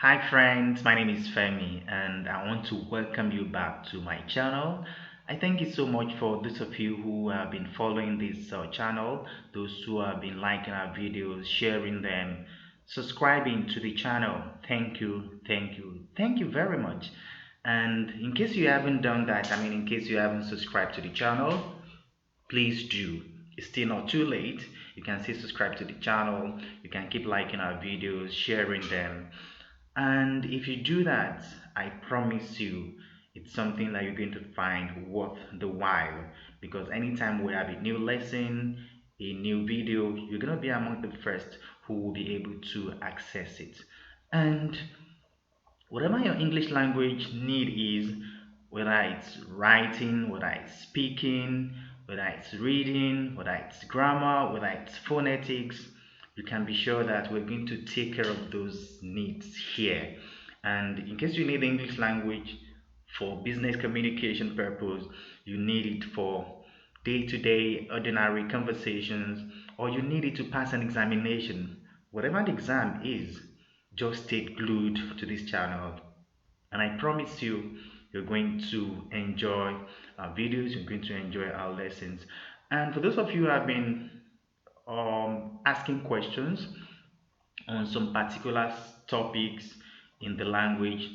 Hi friends, my name is Femi and I want to welcome you back to my channel. I thank you so much for those of you who have been following this channel, those who have been liking our videos, sharing them, subscribing to the channel. Thank you very much. And in case you haven't done that, in case you haven't subscribed to the channel, please do. It's still not too late. You can still subscribe to the channel. You can keep liking our videos, sharing them, and if you do that, I promise you, it's something that you're going to find worth the while. Because anytime we have a new lesson, a new video, you're going to be among the first who will be able to access it. And whatever your English language need is, whether it's writing, whether it's speaking, whether it's reading, whether it's grammar, whether it's phonetics, you can be sure that we're going to take care of those needs here. And in case you need English language for business communication purpose, you need it for day-to-day ordinary conversations, or you need it to pass an examination, whatever the exam is, just stay glued to this channel. And I promise you, you're going to enjoy our videos, you're going to enjoy our lessons. And for those of you who have been asking questions on some particular topics in the language,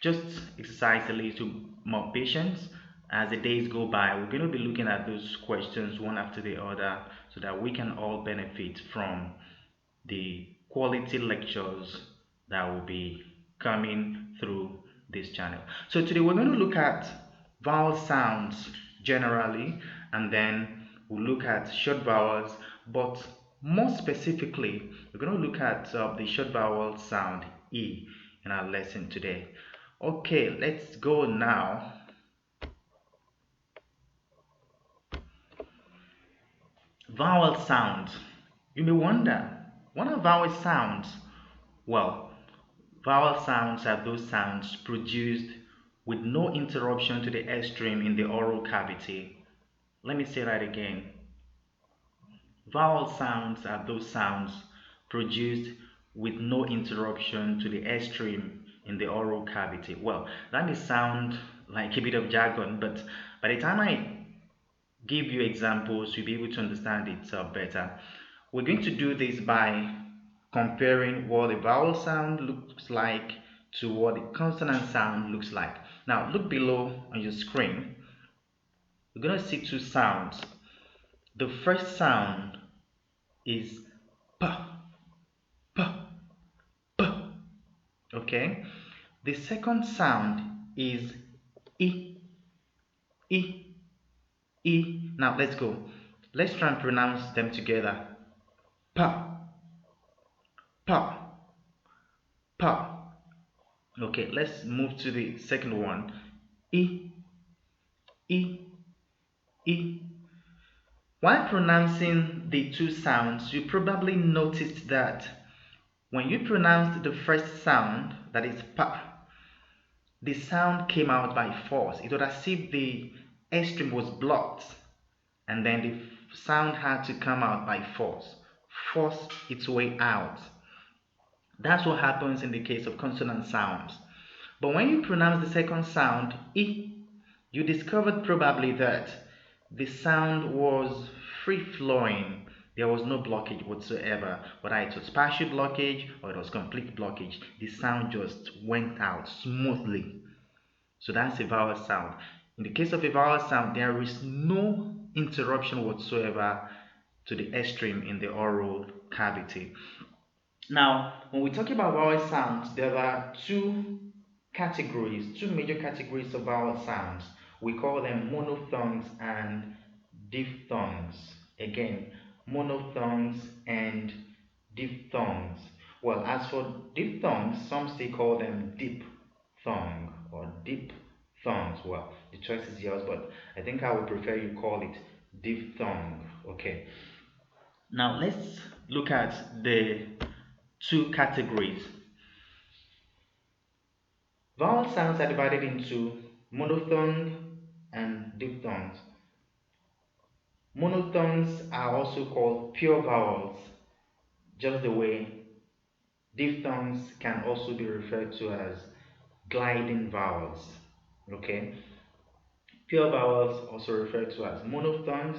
just exercise a little more patience. As the days go by, we're going to be looking at those questions one after the other so that we can all benefit from the quality lectures that will be coming through this channel. So today we're going to look at vowel sounds generally, and then we'll look at short vowels, but more specifically, we're going to look at the short vowel sound E in our lesson today. Okay, let's go now. Vowel sounds. You may wonder, what are vowel sounds? Well, vowel sounds are those sounds produced with no interruption to the air stream in the oral cavity. Let me say that again. Vowel sounds are those sounds produced with no interruption to the air stream in the oral cavity. Well, that may sound like a bit of jargon, but by the time I give you examples, you'll be able to understand it better. We're going to do this by comparing what the vowel sound looks like to what the consonant sound looks like. Now, look below on your screen. We're going to see two sounds. The first sound is p, p, p. Okay. The second sound is e, e, e. Now let's go. Let's try and pronounce them together. Pa, pa, pa. Okay, let's move to the second one. E, e, e. While pronouncing the two sounds, you probably noticed that when you pronounced the first sound, that is pa, the sound came out by force. It was as if the air stream was blocked, and then the sound had to come out by force its way out. That's what happens in the case of consonant sounds. But when you pronounce the second sound, E, you discovered probably that the sound was free flowing. There was no blockage whatsoever, whether it was partial blockage or it was complete blockage. The sound just went out smoothly. So that's a vowel sound. In the case of a vowel sound, there is no interruption whatsoever to the air stream in the oral cavity. Now, when we talk about vowel sounds, there are two major categories of vowel sounds. We call them monophthongs and diphthongs. Again, monophthongs and diphthongs. Well, as for diphthongs, some still call them diphthong or diphthongs. Well, the choice is yours, but I think I would prefer you call it diphthong. Okay. Now let's look at the two categories. Vowel sounds are divided into monophthong and diphthongs. Monophthongs are also called pure vowels, just the way Diphthongs can also be referred to as gliding vowels. Okay, pure vowels also referred to as monophthongs.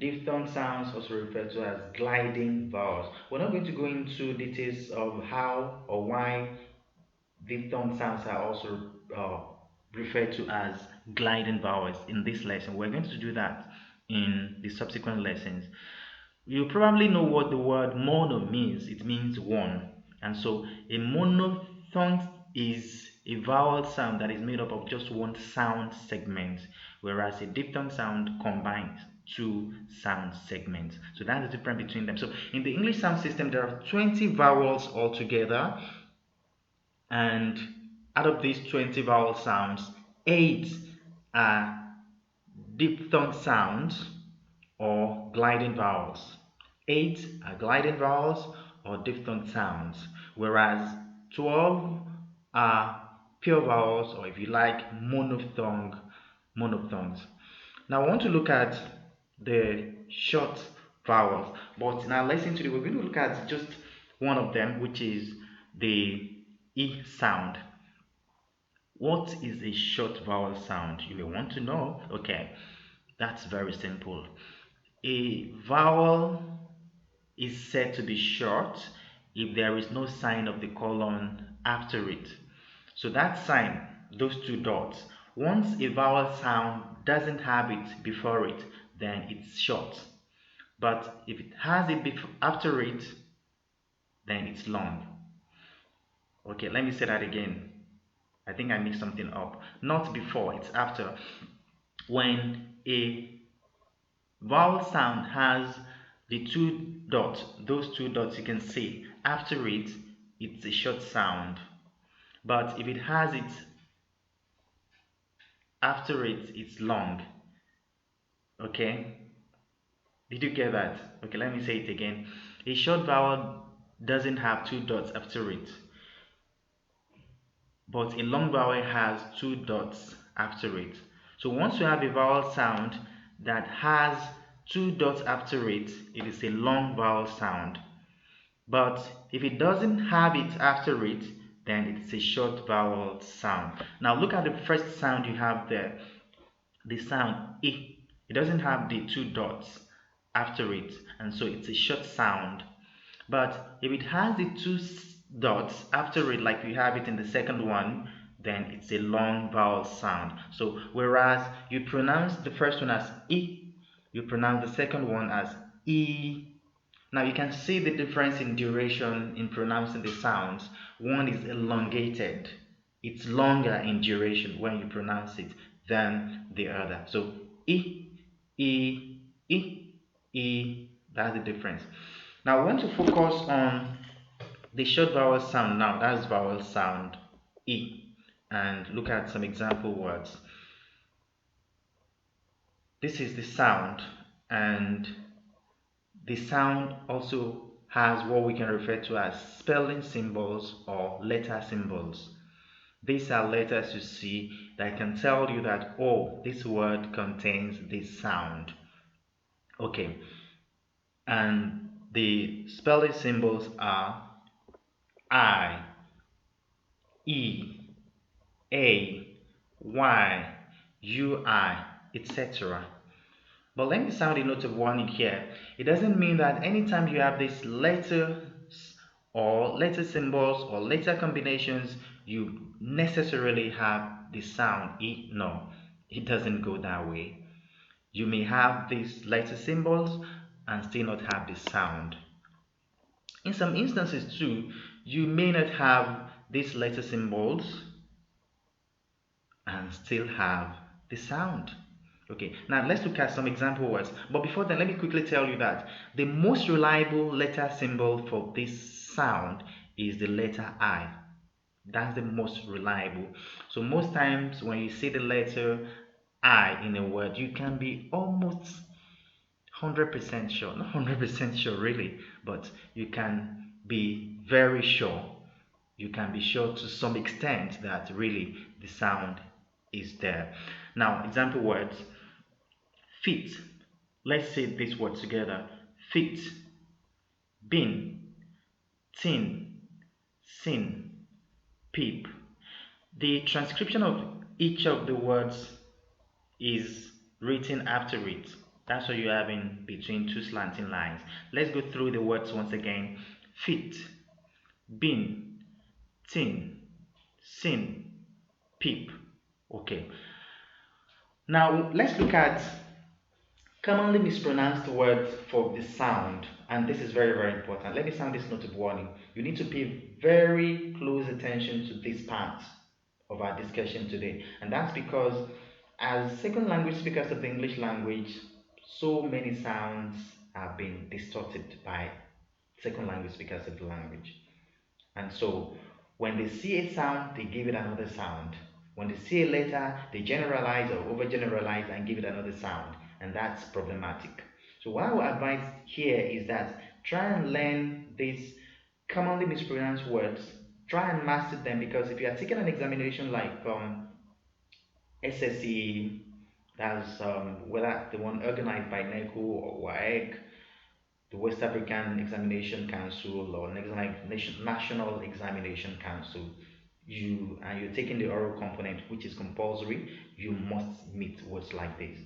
Diphthong sounds also referred to as gliding vowels. We're not going to go into details of how or why diphthong sounds are also uh, referred to as gliding vowels in this lesson. We're going to do that in the subsequent lessons. You probably know what the word mono means. It means one. And so a monophthong is a vowel sound that is made up of just one sound segment, whereas a diphthong sound combines two sound segments. So that's the difference between them. So in the English sound system, there are 20 vowels altogether, and out of these 20 vowel sounds, 8 are diphthong sounds or gliding vowels. 8 are gliding vowels or diphthong sounds, whereas 12 are pure vowels, or if you like, monophthongs. Now I want to look at the short vowels, but in our lesson today we're going to look at just one of them, which is the E sound. What is a short vowel sound? You may want to know. Okay, that's very simple. A vowel is said to be short if there is no sign of the colon after it. So that sign, those two dots, once a vowel sound doesn't have it before it, then it's short. But if it has it after it, then it's long. Okay, let me say that again. I think I mixed something up. Not before, it's after. When a vowel sound has the two dots, those two dots you can see, after it, it's a short sound. But if it has it after it, it's long. Okay? Did you get that? Okay, let me say it again. A short vowel doesn't have two dots after it, but a long vowel has two dots after it. So once you have a vowel sound that has two dots after it, it is a long vowel sound. But if it doesn't have it after it, then it's a short vowel sound. Now look at the first sound you have there, the sound I. It doesn't have the two dots after it, and so it's a short sound. But if it has the two dots after it, like you have it in the second one, then it's a long vowel sound. So whereas you pronounce the first one as I, you pronounce the second one as E. Now you can see the difference in duration in pronouncing the sounds. One is elongated. It's longer in duration when you pronounce it than the other. So I, E, I, E, that's the difference. Now I want to focus on the short vowel sound now. That's vowel sound E. And look at some example words. This is the sound, and the sound also has what we can refer to as spelling symbols or letter symbols. These are letters you see that can tell you that, oh, this word contains this sound. Okay, and the spelling symbols are I, E, A, Y, UI, etc. But let me sound a note of warning here. It doesn't mean that anytime you have these letters or letter symbols or letter combinations, you necessarily have the sound E. No, it doesn't go that way. You may have these letter symbols and still not have the sound. In some instances too, you may not have these letter symbols and still have the sound. Okay, now let's look at some example words. But before then, let me quickly tell you that the most reliable letter symbol for this sound is the letter I. That's the most reliable. So most times when you see the letter I in a word, you can be almost 100% sure, not 100% sure really, but you can be very sure. You can be sure to some extent that really the sound is there. Now, example words. Feet. Let's say this word together. Feet. Bin. Tin. sin, peep. The transcription of each of the words is written after it. That's what you have in between two slanting lines. Let's go through the words once again. Fit, bin, tin, sin, peep. Okay. Now let's look at commonly mispronounced words for the sound. And this is very, very important. Let me sound this note of warning. You need to pay very close attention to this part of our discussion today. And that's because as second language speakers of the English language, so many sounds have been distorted by second language speakers of the language. And so when they see a sound, they give it another sound. When they see a letter, they generalize or overgeneralize and give it another sound. And that's problematic. So what I would advise here is that try and learn these commonly mispronounced words. Try and master them, because if you are taking an examination like SSE, that's whether the one organized by NECO or WAEC, the West African Examination Council, or National Examination Council, you're taking the oral component, which is compulsory, you must meet words like this.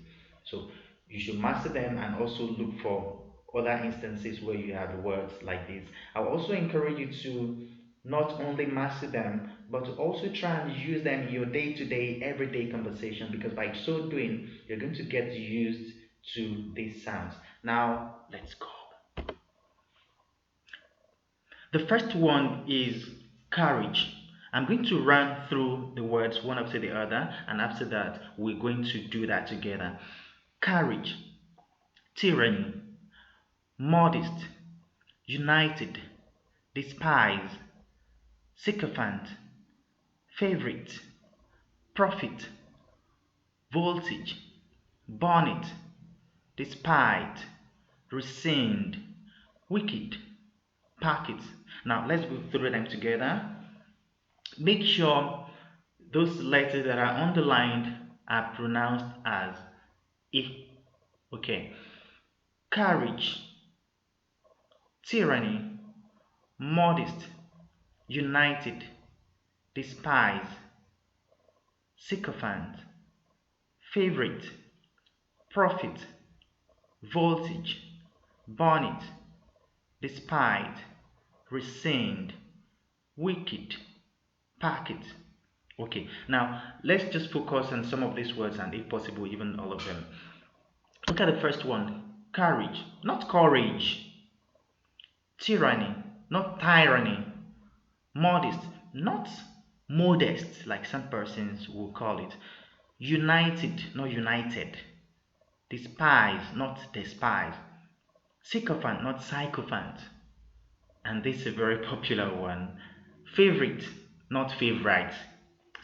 So you should master them and also look for other instances where you have words like this. I will also encourage you to not only master them, but to also try and use them in your day-to-day, everyday conversation, because by so doing, you're going to get used to these sounds. Now, let's go. The first one is courage. I'm going to run through the words one after the other, and after that, we're going to do that together. Courage, tyranny, modest, united, despise, sycophant, favorite, profit, voltage, bonnet, despite, rescind, wicked, packet. Now let's go through them together. Make sure those letters that are underlined are pronounced as I. Okay. Courage, tyranny, modest, united, despise, sycophant, favorite, profit, voltage, bonnet, despite, rescind, wicked, packet. Okay, now let's just focus on some of these words, and if possible even all of them. Look at the first one. Courage, not courage. Tyranny, not tyranny. Modest, not modest like some persons will call it. United, not united. Despise, not despise. Sycophant, not sycophant. And this is a very popular one. Favorite, not favorite.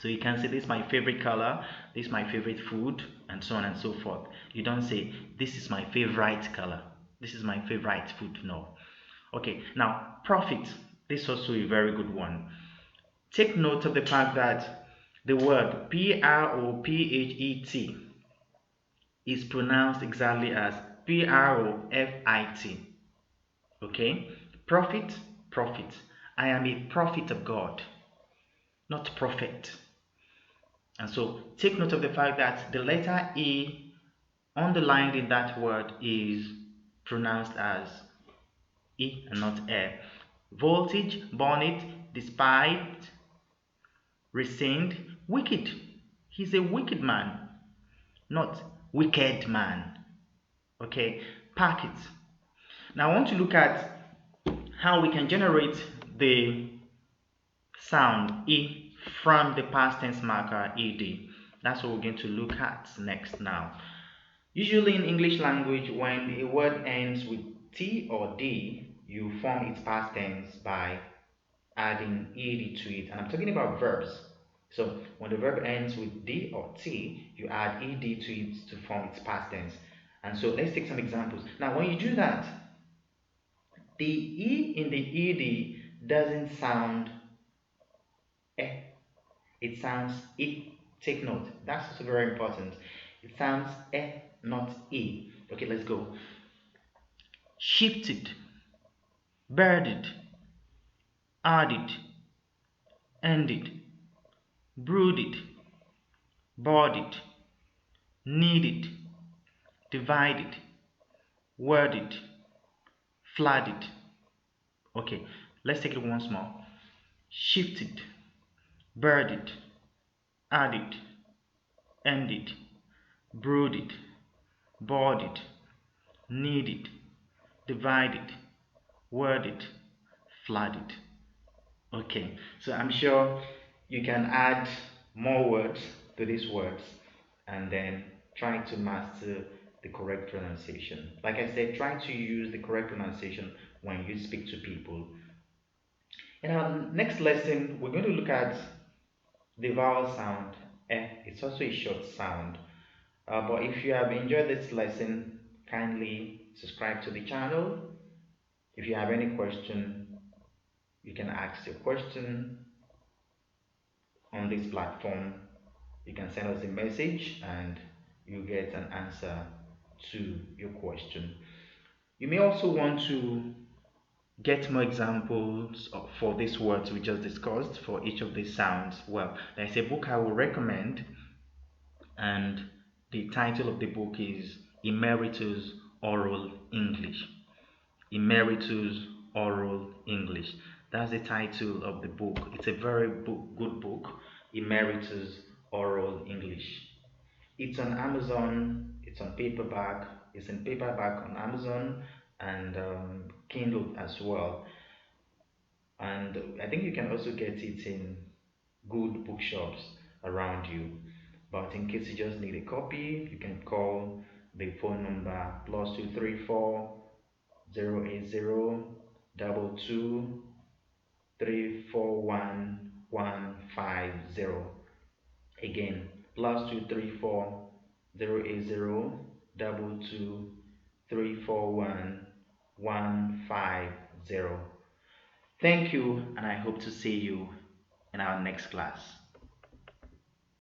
So you can say this is my favorite color, this is my favorite food, and so on and so forth. You don't say this is my favorite color, this is my favorite food. No. Okay, now profit. This is also a very good one. Take note of the fact that the word PROPHET is pronounced exactly as PROFIT. Okay, prophet, prophet. I am a prophet of God, not prophet. And so take note of the fact that the letter E underlined in that word is pronounced as E and not E. Voltage, bonnet, despite, rescind, wicked. He's a wicked man, not wicked man. Okay, packet. Now I want to look at how we can generate the sound E from the past tense marker ed. That's what we're going to look at next now. Usually in English language, when a word ends with T or D, you form its past tense by adding ed to it. And I'm talking about verbs. So when the verb ends with D or T, you add ed to it to form its past tense. And so let's take some examples. Now when you do that, the E in the ed doesn't sound eh. It sounds I. Take note. That's also very important. It sounds eh, not E. Okay, let's go. Shifted, birded, added, ended, brooded, bodied, kneaded, divided, worded, flooded. Okay, let's take it once more. Shifted, birded, added, ended, brooded, bodied, kneaded, divided, worded, flooded. Okay, so I'm sure you can add more words to these words and then try to master the correct pronunciation. Like I said, try to use the correct pronunciation when you speak to people. In our next lesson, we're going to look at the vowel sound. It's also a short sound. But if you have enjoyed this lesson, kindly subscribe to the channel. If you have any question, you can ask your question on this platform. You can send us a message and you get an answer to your question. You may also want to get more examples for these words we just discussed for each of these sounds. Well, there's a book I will recommend, and the title of the book is Emeritus Oral English. Emeritus Oral English. That's the title of the book. It's a very good book, Emeritus Oral English. It's on Amazon, it's on paperback, it's in paperback on Amazon and Kindle as well. And I think you can also get it in good bookshops around you. But in case you just need a copy, you can call the phone number +234 080 22 341 150. Again, +234 080 22 341 150. Thank you, and I hope to see you in our next class.